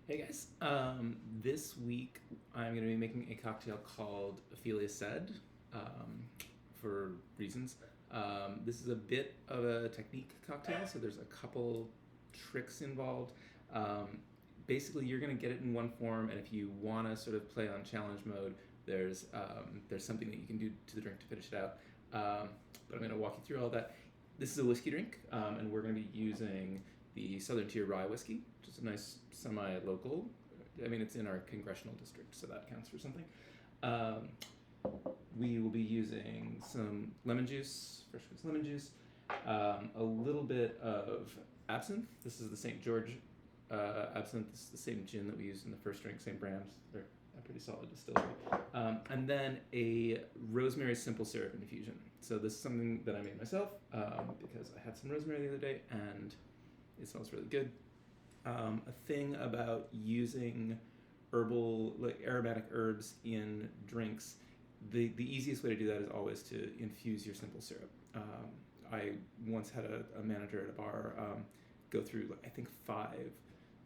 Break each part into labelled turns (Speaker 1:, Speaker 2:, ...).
Speaker 1: Hey guys. This week I'm going to be making a cocktail called Ophelia said, um, for reasons. This is a bit of a technique cocktail, so there's a couple tricks involved. Um, Basically, you're going to get it in one form, and if you want to sort of play on challenge mode, there's something that you can do to the drink to finish it out. But I'm going to walk you through all that. This is a whiskey drink, and we're going to be using the Southern Tier Rye whiskey, which is a nice semi-local. I mean, it's in our congressional district, so that counts for something. Um, we will be using some lemon juice, fresh squeezed lemon juice, a little bit of absinthe. This is the St. George absinthe. This is the same gin that we used in the first drink, same brand. They're a pretty solid distillery. And then a rosemary simple syrup infusion. So this is something that I made myself because I had some rosemary the other day and it smells really good. A thing about using herbal, like aromatic herbs in drinks, the easiest way to do that is always to infuse your simple syrup. I once had a manager at a bar go through, I think, 5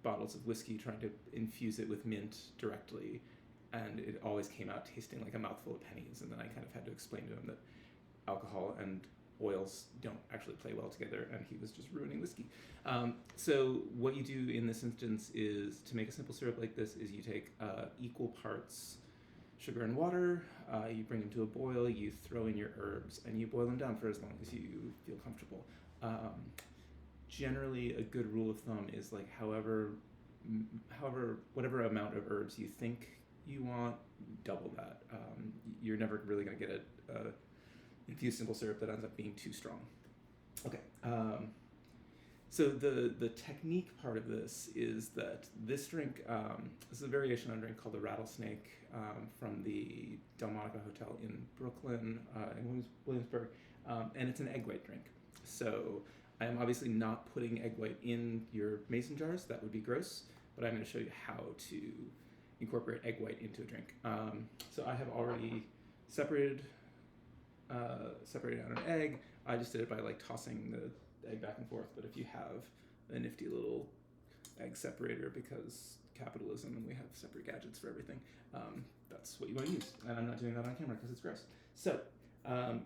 Speaker 1: bottles of whiskey trying to infuse it with mint directly, and it always came out tasting like a mouthful of pennies. And then I kind of had to explain to him that alcohol and oils don't actually play well together, and he was just ruining whiskey. So what you do in this instance is, to make a simple syrup like this, is you take equal parts sugar and water, you bring them to a boil, you throw in your herbs, and you boil them down for as long as you feel comfortable. Generally, a good rule of thumb is like whatever amount of herbs you think you want, double that. You're never really going to get a infused simple syrup that ends up being too strong. Okay. So the technique part of this is that this drink, this is a variation on a drink called the Rattlesnake from the Delmonico Hotel in Brooklyn, in Williamsburg, and it's an egg white drink. So I am obviously not putting egg white in your mason jars. That would be gross, but I'm going to show you how to incorporate egg white into a drink. So I have already separated out an egg. I just did it by like tossing the egg back and forth, but if you have a nifty little egg separator, because capitalism and we have separate gadgets for everything, that's what you want to use. And I'm not doing that on camera because it's gross. So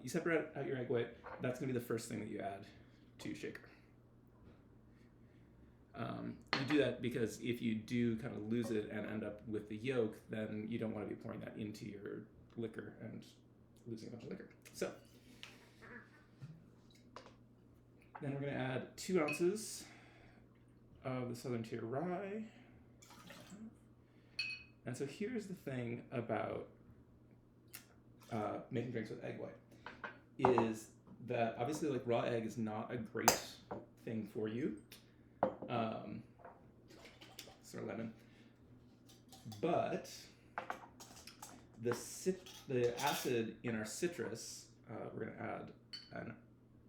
Speaker 1: you separate out your egg white. That's going to be the first thing that you add to your shaker. You do that because if you do kind of lose it and end up with the yolk, then you don't want to be pouring that into your liquor and losing a bunch of liquor. So then we're going to add 2 ounces of the Southern Tier Rye. And so here's the thing about making drinks with egg white, is that obviously like raw egg is not a great thing for you. Sort of lemon. But the acid in our citrus, we're going to add an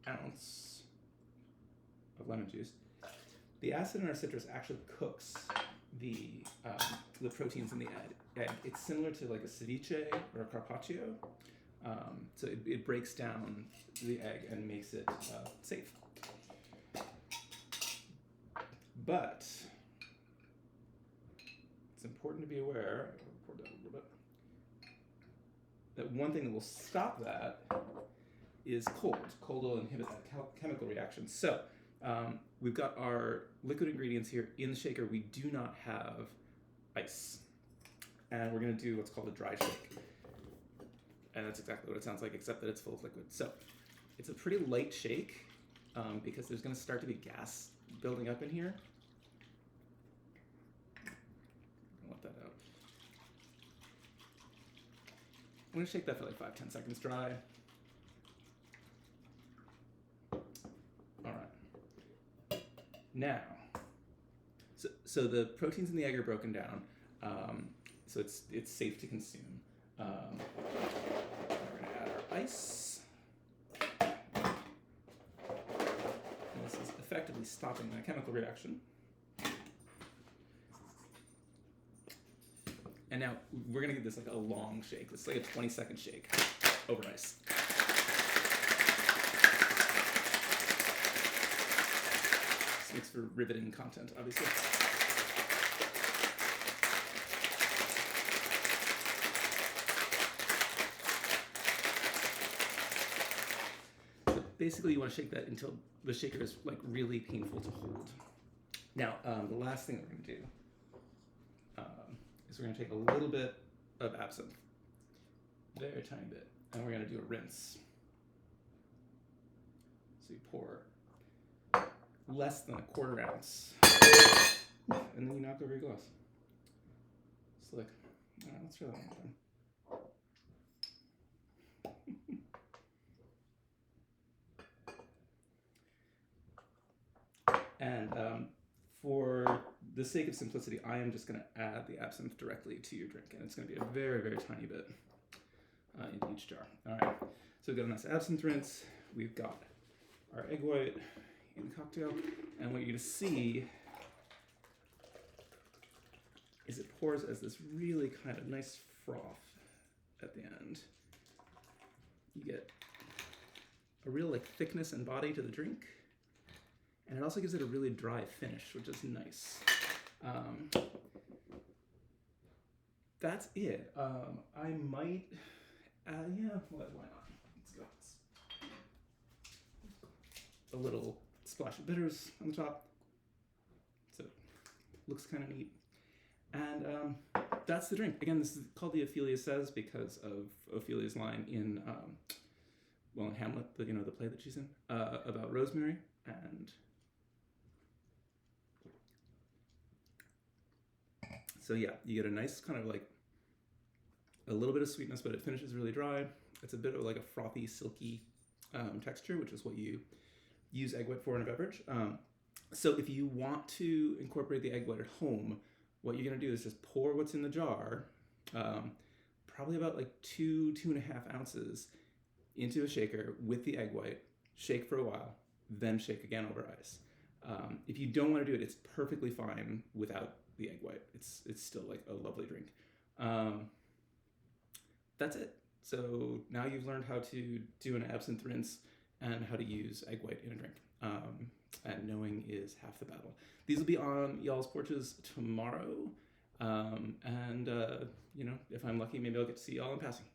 Speaker 1: ounce of lemon juice. The acid in our citrus actually cooks the proteins in the egg. It's similar to like a ceviche or a carpaccio. So it breaks down the egg and makes it safe. But it's important to be aware, I'll pour down a little bit, that one thing that will stop that is cold. Cold will inhibit that chemical reaction. So we've got our liquid ingredients here in the shaker. We do not have ice. And we're going to do what's called a dry shake. And that's exactly what it sounds like, except that it's full of liquid. So it's a pretty light shake because there's going to start to be gas building up in here. Let that out. I'm going to shake that for like 5-10 seconds dry. All right. Now, so the proteins in the egg are broken down, so it's safe to consume. We're going to add our ice. And this is effectively stopping that chemical reaction. And now we're going to give this like a long shake. It's like a 20-second shake over ice. This makes for riveting content, obviously. basically you want to shake that until the shaker is like really painful to hold. Now, the last thing we're going to do is we're going to take a little bit of absinthe, very tiny bit, and we're going to do a rinse. So you pour less than a quarter ounce, and then you knock over your glass. Slick. All right, let's try that one more time. And for the sake of simplicity, I am just going to add the absinthe directly to your drink, and it's going to be a very, very tiny bit into each jar. All right, so we've got a nice absinthe rinse. We've got our egg white in the cocktail, and what you're going to see is it pours as this really kind of nice froth at the end. You get a real like thickness and body to the drink. And it also gives it a really dry finish, which is nice. That's it. I might, yeah, why not? Let's go. A little splash of bitters on the top. So it looks kind of neat. And that's the drink. Again, this is called the Ophelia Says because of Ophelia's line in, in Hamlet, the play that she's in, about Rosemary. And so yeah, you get a nice kind of like a little bit of sweetness, but it finishes really dry. It's a bit of like a frothy, silky texture, which is what you use egg white for in a beverage. So if you want to incorporate the egg white at home, what you're gonna do is just pour what's in the jar, probably about like 2.5 ounces into a shaker with the egg white, shake for a while, then shake again over ice. If you don't want to do it, it's perfectly fine without the egg white. It's still like a lovely drink. That's it. So now you've learned how to do an absinthe rinse and how to use egg white in a drink. And knowing is half the battle. These will be on y'all's porches tomorrow. If I'm lucky, maybe I'll get to see y'all in passing.